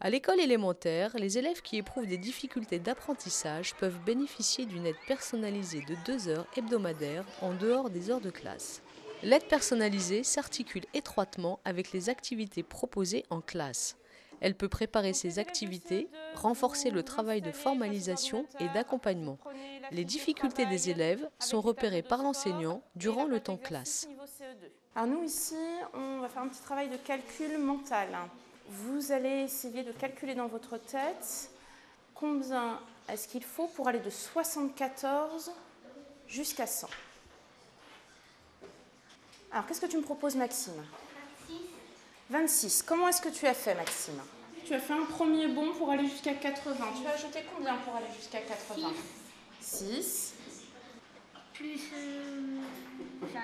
À l'école élémentaire, les élèves qui éprouvent des difficultés d'apprentissage peuvent bénéficier d'une aide personnalisée de 2 heures hebdomadaires en dehors des heures de classe. L'aide personnalisée s'articule étroitement avec les activités proposées en classe. Elle peut préparer ces activités, renforcer le travail de formalisation et d'accompagnement. Les difficultés des élèves sont repérées par l'enseignant durant le temps classe. Alors nous ici, on va faire un petit travail de calcul mental. Vous allez essayer de calculer dans votre tête combien est-ce qu'il faut pour aller de 74 jusqu'à 100. Alors qu'est-ce que tu me proposes, Maxime? 26. Comment est-ce que tu as fait, Maxime? Tu as fait un premier bond pour aller jusqu'à 80. Tu as ajouté combien pour aller jusqu'à 80? 6. Plus 20.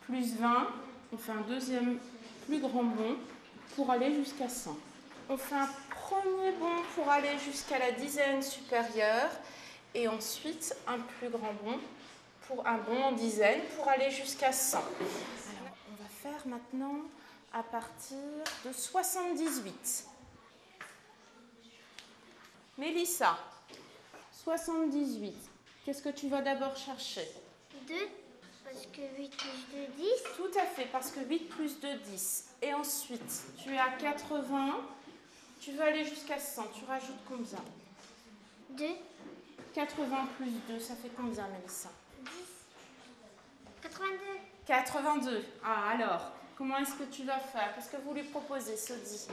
Plus 20. On fait un deuxième plus grand bond pour aller jusqu'à 100. On fait un premier bond pour aller jusqu'à la dizaine supérieure et ensuite un plus grand bond pour un bond en dizaine pour aller jusqu'à 100. Alors, on va faire maintenant à partir de 78. Mélissa, 78. Qu'est-ce que tu vas d'abord chercher? 2, parce que 8 plus 2, 10. Tout à fait, parce que 8 plus 2, 10. Et ensuite, tu es à 80, tu veux aller jusqu'à 100. Tu rajoutes combien? 2, 80 plus 2, ça fait combien, Mélissa? 10. 82. 82. Ah, alors, comment est-ce que tu vas faire? Qu'est-ce que vous lui proposez, Sodi?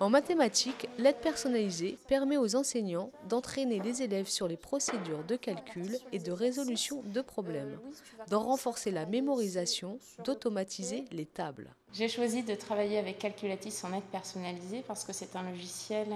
En mathématiques, l'aide personnalisée permet aux enseignants d'entraîner les élèves sur les procédures de calcul et de résolution de problèmes, d'en renforcer la mémorisation, d'automatiser les tables. J'ai choisi de travailler avec Calculatis en aide personnalisée parce que c'est un logiciel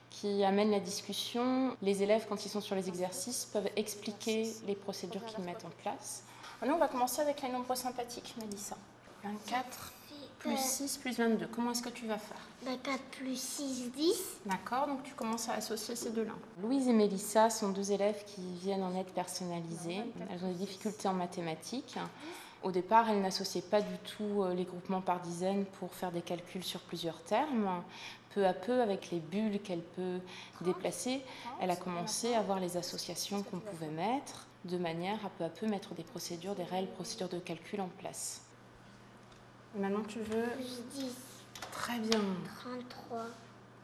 qui amène la discussion. Les élèves, quand ils sont sur les exercices, peuvent expliquer les procédures qu'ils mettent en place. Nous, on va commencer avec les nombres sympathiques, Mélissa. 24 plus 6 plus 22. Comment est-ce que tu vas faire? 4 plus 6, 10. D'accord, donc tu commences à associer ces deux-là. Louise et Mélissa sont deux élèves qui viennent en aide personnalisée. Elles ont des difficultés en mathématiques. Au départ, elles n'associaient pas du tout les groupements par dizaines pour faire des calculs sur plusieurs termes. Peu à peu, avec les bulles qu'elle peut déplacer, elle a commencé à voir les associations qu'on pouvait mettre, de manière à peu mettre des procédures, des réelles procédures de calcul en place. Et maintenant, tu veux... Plus 10. Très bien. 33.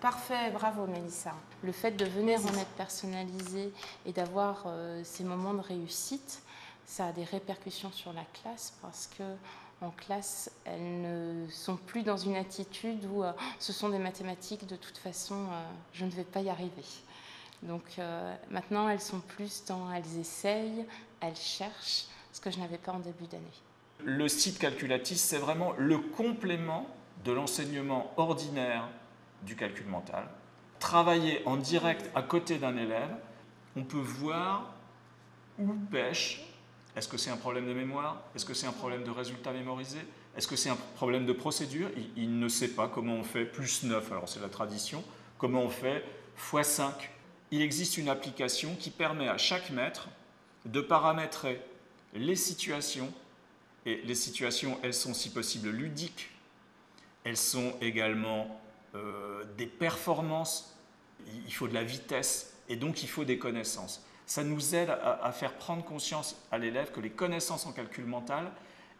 Parfait, bravo Mélissa. Le fait de venir en aide personnalisée et d'avoir ces moments de réussite, ça a des répercussions sur la classe parce que en classe, elles ne sont plus dans une attitude où ce sont des mathématiques, de toute façon, je ne vais pas y arriver. Donc maintenant, elles sont plus dans, elles essayent, elles cherchent, ce que je n'avais pas en début d'année. Le site Calculatis, c'est vraiment le complément de l'enseignement ordinaire du calcul mental. Travailler en direct à côté d'un élève, on peut voir où pêche. Est-ce que c'est un problème de mémoire? Est-ce que c'est un problème de résultat mémorisé? Est-ce que c'est un problème de procédure? Il ne sait pas comment on fait plus 9, alors c'est la tradition, comment on fait x5. Il existe une application qui permet à chaque maître de paramétrer les situations. Et les situations, elles sont si possible ludiques, elles sont également des performances, il faut de la vitesse et donc il faut des connaissances. Ça nous aide à faire prendre conscience à l'élève que les connaissances en calcul mental,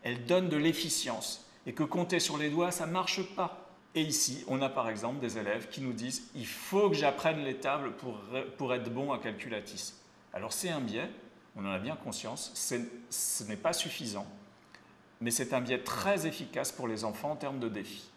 elles donnent de l'efficience et que compter sur les doigts, ça ne marche pas. Et ici, on a par exemple des élèves qui nous disent « il faut que j'apprenne les tables pour être bon à Calculatis ». Alors c'est un biais, on en a bien conscience, ce n'est pas suffisant. Mais c'est un biais très efficace pour les enfants en termes de défis.